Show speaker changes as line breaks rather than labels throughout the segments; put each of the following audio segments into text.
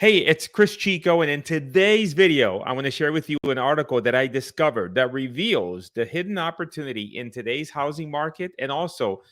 Hey, it's Chris Chico, and in today's video, I want to share with you an article that I discovered that reveals the hidden opportunity in today's housing market and also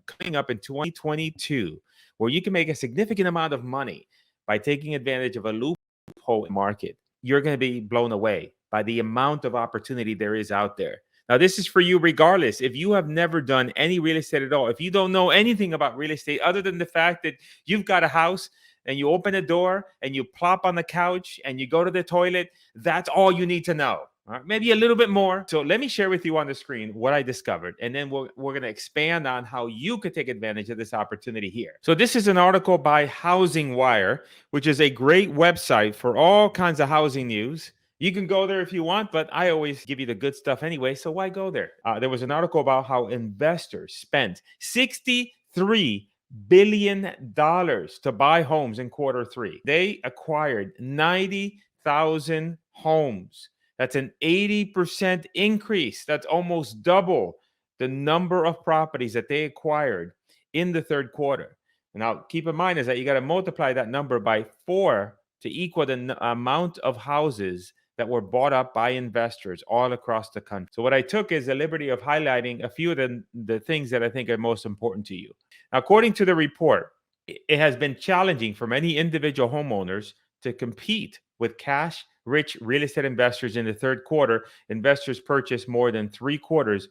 coming up in 2022, where you can make a significant amount of money by taking advantage of a loophole in the market. You're going to be blown away by the amount of opportunity there is out there. Now, this is for you regardless. If you have never done any real estate at all, if you don't know anything about real estate other than the fact that you've got a house and you open a door and you plop on the couch and you go to the toilet, that's all you need to know. All right, maybe a little bit more. So let me share with you on the screen what I discovered, and then we're going to expand on how you could take advantage of this opportunity here. So this is an article by Housing Wire, which is a great website for all kinds of housing news. You can go there if you want, but I always give you the good stuff anyway, so why go there? There was an article about how investors spent $63 billion to buy homes in quarter three. They acquired 90,000 homes. That's an 80% increase. That's almost double the number of properties that they acquired in the third quarter. Now, keep in mind is that you got to multiply that number by 4 to equal the amount of houses that were bought up by investors all across the country. So what I took is the liberty of highlighting a few of the things that I think are most important to you. Now, according to the report, it has been challenging for many individual homeowners to compete with cash-rich real estate investors in the third quarter. Investors purchased more than 3/4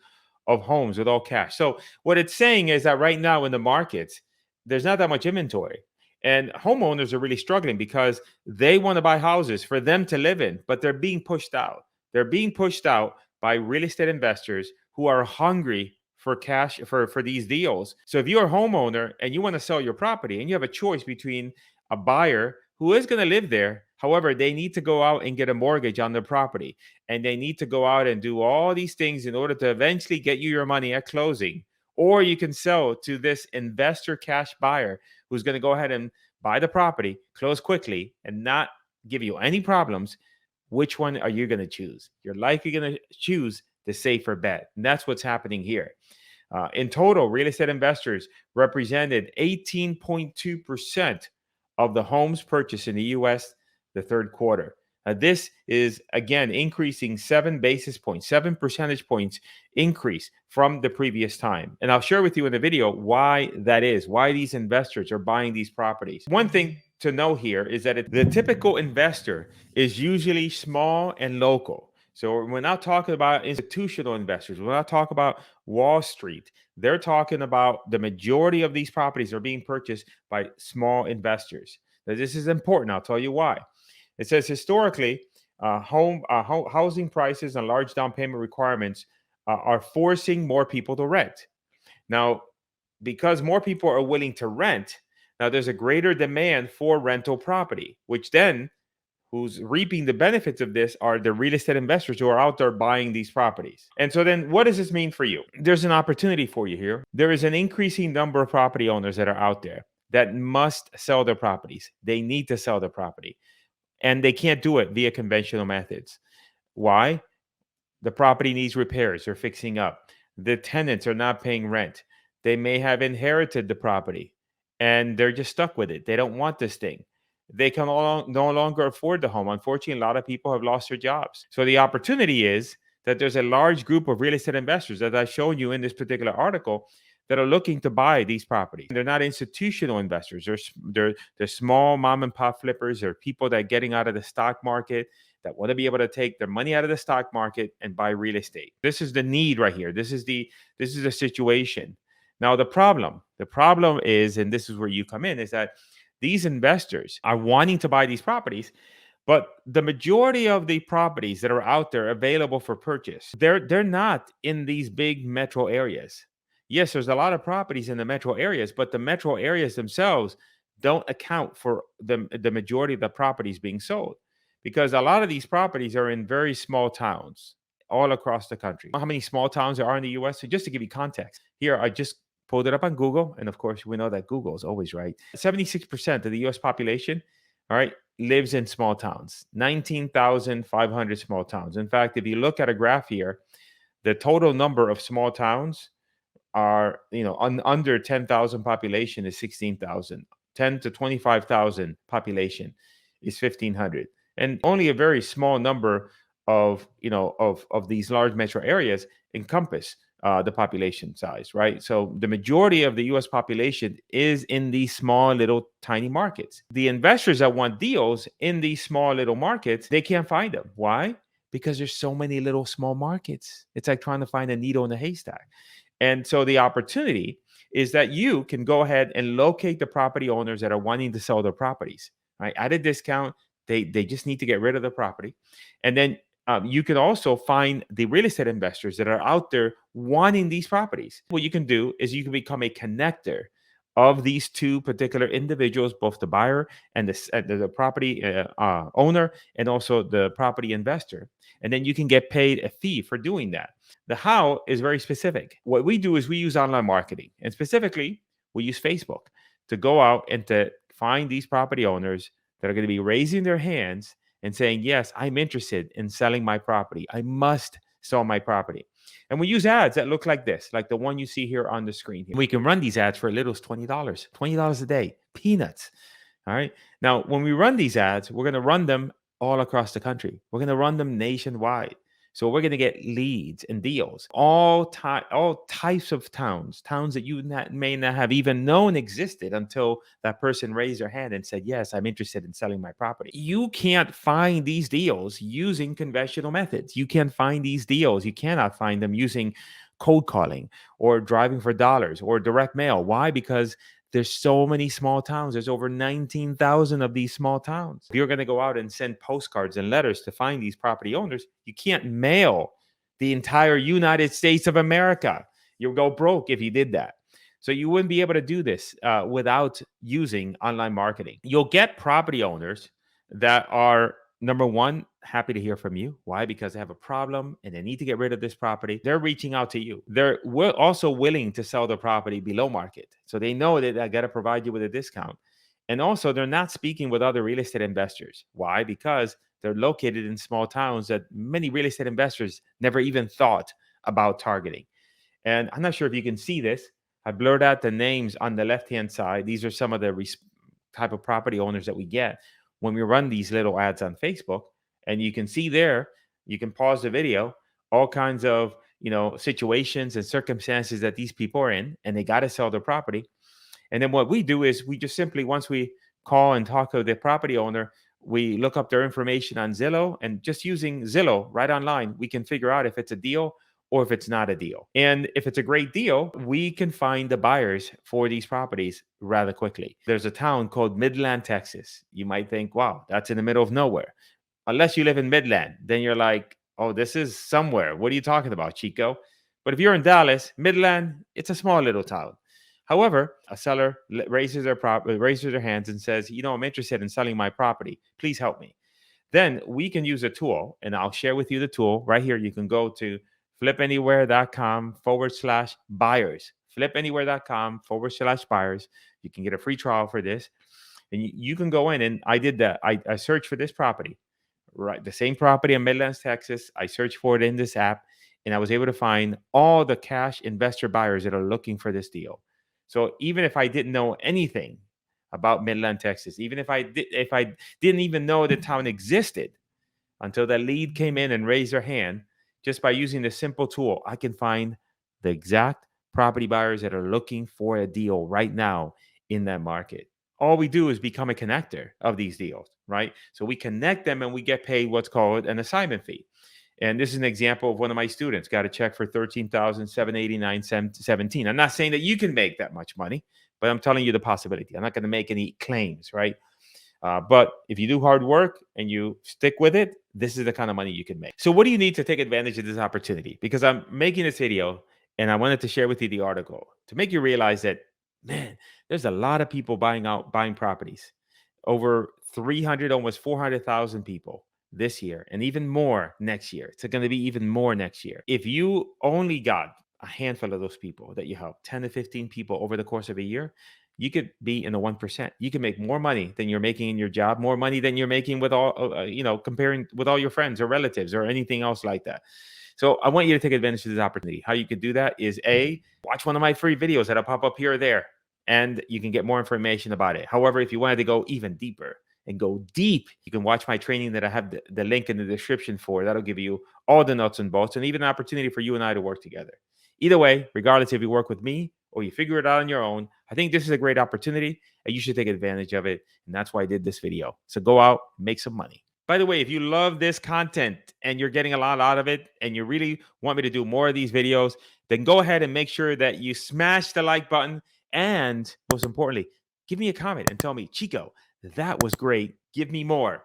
of homes with all cash. So what it's saying is that right now in the markets, there's not that much inventory. And homeowners are really struggling because they want to buy houses for them to live in, but they're being pushed out. They're being pushed out by real estate investors who are hungry for cash for these deals. So if you're a homeowner and you want to sell your property and you have a choice between a buyer who is going to live there, however, they need to go out and get a mortgage on their property, and they need to go out and do all these things in order to eventually get you your money at closing. Or you can sell to this investor cash buyer who's going to go ahead and buy the property, close quickly, and not give you any problems. Which one are you going to choose? You're likely going to choose the safer bet. And that's what's happening here. In total, real estate investors represented 18.2% of the homes purchased in the U.S. the third quarter. This is, again, increasing 7 percentage points increase from the previous time. And I'll share with you in the video why that is, why these investors are buying these properties. One thing to know here is that the typical investor is usually small and local. So we're not talking about institutional investors. We're not talking about Wall Street. They're talking about the majority of these properties are being purchased by small investors. Now, this is important. I'll tell you why. It says historically, housing prices and large down payment requirements are forcing more people to rent. Now, because more people are willing to rent, now there's a greater demand for rental property, which then who's reaping the benefits of this are the real estate investors who are out there buying these properties. And so then what does this mean for you? There's an opportunity for you here. There is an increasing number of property owners that are out there that must sell their properties. They need to sell their property, and they can't do it via conventional methods. Why? The property needs repairs or fixing up. The tenants are not paying rent. They may have inherited the property and they're just stuck with it. They don't want this thing. They can no longer afford the home. Unfortunately, a lot of people have lost their jobs. So the opportunity is that there's a large group of real estate investors that I've shown you in this particular article that are looking to buy these properties. They're not institutional investors. They're small mom and pop flippers. They're people that are getting out of the stock market, that want to be able to take their money out of the stock market and buy real estate. This is the need right here. This is the situation. Now the problem is, and this is where you come in, is that these investors are wanting to buy these properties, but the majority of the properties that are out there available for purchase, they're not in these big metro areas. Yes, there's a lot of properties in the metro areas, but the metro areas themselves don't account for the majority of the properties being sold, because a lot of these properties are in very small towns all across the country. How many small towns there are in the U.S.? So just to give you context, here I just pulled it up on Google, and of course we know that Google is always right. 76% of the U.S. population, all right, lives in small towns. 19,500 small towns. In fact, if you look at a graph here, the total number of small towns are, under 10,000 population is 16,000. 10 to 25,000 population is 1,500, and only a very small number of of these large metro areas encompass the population size, right? So the majority of the U.S. population is in these small, little, tiny markets. The investors that want deals in these small, little markets, they can't find them. Why? Because there's so many little, small markets. It's like trying to find a needle in a haystack. And so the opportunity is that you can go ahead and locate the property owners that are wanting to sell their properties, right? At a discount. They just need to get rid of the property. And then you can also find the real estate investors that are out there wanting these properties. What you can do is you can become a connector of these two particular individuals, both the buyer and the property owner, and also the property investor. And then you can get paid a fee for doing that. The how is very specific. What we do is we use online marketing, and specifically, we use Facebook to go out and to find these property owners that are going to be raising their hands and saying, yes, I'm interested in selling my property. I must sell my property. And we use ads that look like this, like the one you see here on the screen. We can run these ads for as little as $20 a day, peanuts. All right. Now, when we run these ads, we're going to run them all across the country. We're going to run them nationwide. So we're going to get leads and deals, all types of towns that you may not have even known existed until that person raised their hand and said, yes, I'm interested in selling my property. You can't find these deals using conventional methods. You can't find these deals. You cannot find them using cold calling or driving for dollars or direct mail. Why? Because there's so many small towns. There's over 19,000 of these small towns. If you're going to go out and send postcards and letters to find these property owners, you can't mail the entire United States of America. You'll go broke if you did that. So you wouldn't be able to do this without using online marketing. You'll get property owners that are, number one, happy to hear from you. Why? Because they have a problem and they need to get rid of this property. They're reaching out to you. They're also willing to sell the property below market. So they know that I got to provide you with a discount. And also, they're not speaking with other real estate investors. Why? Because they're located in small towns that many real estate investors never even thought about targeting. And I'm not sure if you can see this. I blurred out the names on the left-hand side. These are some of the type of property owners that we get when we run these little ads on Facebook. And you can see there, you can pause the video, all kinds of, situations and circumstances that these people are in, and they got to sell their property. And then what we do is we just simply, once we call and talk to the property owner, we look up their information on Zillow, and just using Zillow right online, we can figure out if it's a deal or if it's not a deal. And if it's a great deal, we can find the buyers for these properties rather quickly. There's a town called Midland, Texas. You might think, wow, that's in the middle of nowhere. Unless you live in Midland, then you're like, oh, this is somewhere. What are you talking about, Chico? But if you're in Dallas, Midland, it's a small little town. However, a seller raises their hands and says, I'm interested in selling my property. Please help me. Then we can use a tool, and I'll share with you the tool right here. You can go to flipanywhere.com/buyers. Flipanywhere.com/buyers. You can get a free trial for this. And you can go in, and I did that. I searched for this property, right? The same property in Midlands, Texas. I searched for it in this app, and I was able to find all the cash investor buyers that are looking for this deal. So even if I didn't know anything about Midland, Texas, even if I didn't even know the town existed until the lead came in and raised their hand, just by using this simple tool, I can find the exact property buyers that are looking for a deal right now in that market. All we do is become a connector of these deals, right? So we connect them and we get paid what's called an assignment fee. And this is an example of one of my students got a check for $13,789.17. I'm not saying that you can make that much money, but I'm telling you the possibility. I'm not going to make any claims, right? But if you do hard work and you stick with it, this is the kind of money you can make. So what do you need to take advantage of this opportunity? Because I'm making this video and I wanted to share with you the article to make you realize that, man, there's a lot of people buying properties. Over 300, almost 400,000 people this year, and even more next year. It's going to be even more next year. If you only got a handful of those people that you help, 10 to 15 people over the course of a year, you could be in the 1%. You can make more money than you're making in your job, more money than you're making with all, comparing with all your friends or relatives or anything else like that. So I want you to take advantage of this opportunity. How you could do that is watch one of my free videos that'll pop up here or there, and you can get more information about it. However, if you wanted to go even deeper and go deep, you can watch my training that I have the link in the description for. That'll give you all the nuts and bolts and even an opportunity for you and I to work together. Either way, regardless if you work with me or you figure it out on your own, I think this is a great opportunity and you should take advantage of it. And that's why I did this video. So go out, make some money. By the way, if you love this content and you're getting a lot out of it and you really want me to do more of these videos, then go ahead and make sure that you smash the like button. And most importantly, give me a comment and tell me, Chico, that was great. Give me more.